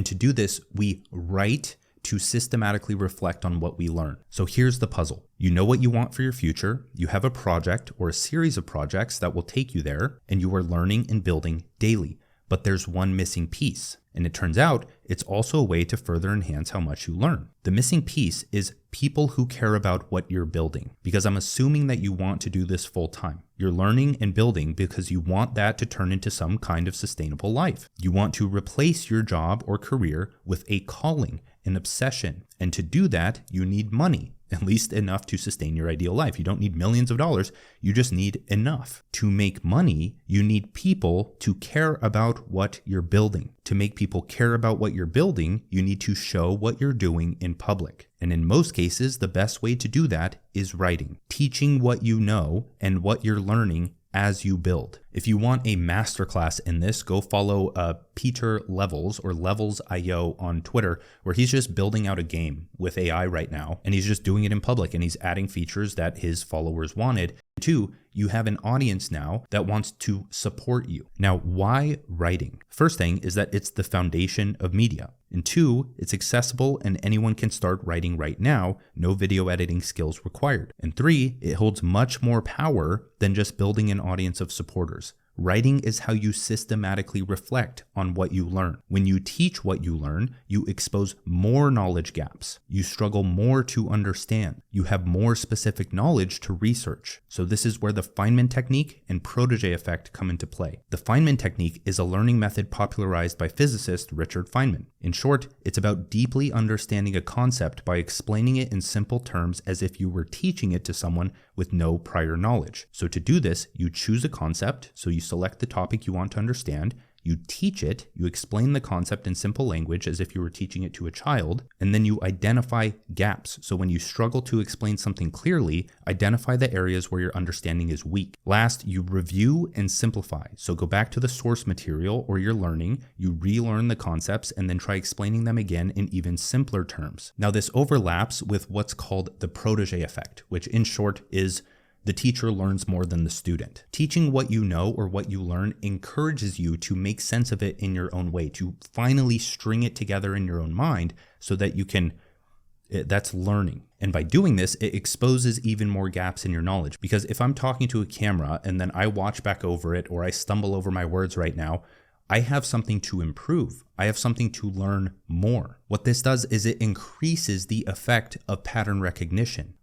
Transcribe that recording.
And to do this, we write to systematically reflect on what we learn. So here's the puzzle. You know what you want for your future, you have a project or a series of projects that will take you there, and you are learning and building daily. But there's one missing piece, and it turns out it's also a way to further enhance how much you learn. The missing piece is people who care about what you're building, because I'm assuming that you want to do this full time. You're learning and building because you want that to turn into some kind of sustainable life. You want to replace your job or career with a calling, an obsession, and to do that, you need money. At least enough to sustain your ideal life. You don't need millions of dollars, you just need enough. To make money, you need people to care about what you're building. To make people care about what you're building, you need to show what you're doing in public. And in most cases, the best way to do that is writing, teaching what you know and what you're learning as you build. If you want a masterclass in this, go follow Peter Levels or Levels.io on Twitter, where he's just building out a game with AI right now, and he's just doing it in public, and he's adding features that his followers wanted. Two, you have an audience now that wants to support you. Now, why writing? First thing is that it's the foundation of media. And two, it's accessible and anyone can start writing right now, no video editing skills required. And three, it holds much more power than just building an audience of supporters. Writing is how you systematically reflect on what you learn. When you teach what you learn, you expose more knowledge gaps. You struggle more to understand. You have more specific knowledge to research. So this is where the Feynman Technique and Protege effect come into play. The Feynman Technique is a learning method popularized by physicist Richard Feynman. In short, it's about deeply understanding a concept by explaining it in simple terms as if you were teaching it to someone with no prior knowledge. So to do this, you choose a concept, so you select the topic you want to understand, you teach it, you explain the concept in simple language as if you were teaching it to a child, and then you identify gaps. So when you struggle to explain something clearly, identify the areas where your understanding is weak. Last, you review and simplify. So go back to the source material or your learning, you relearn the concepts, and then try explaining them again in even simpler terms. Now this overlaps with what's called the Protege effect, which in short is the teacher learns more than the student. Teaching what you know or what you learn encourages you to make sense of it in your own way, to finally string it together in your own mind so that you can, that's learning. And by doing this, it exposes even more gaps in your knowledge. Because if I'm talking to a camera and then I watch back over it or I stumble over my words right now, I have something to improve. I have something to learn more. What this does is it increases the effect of pattern recognition.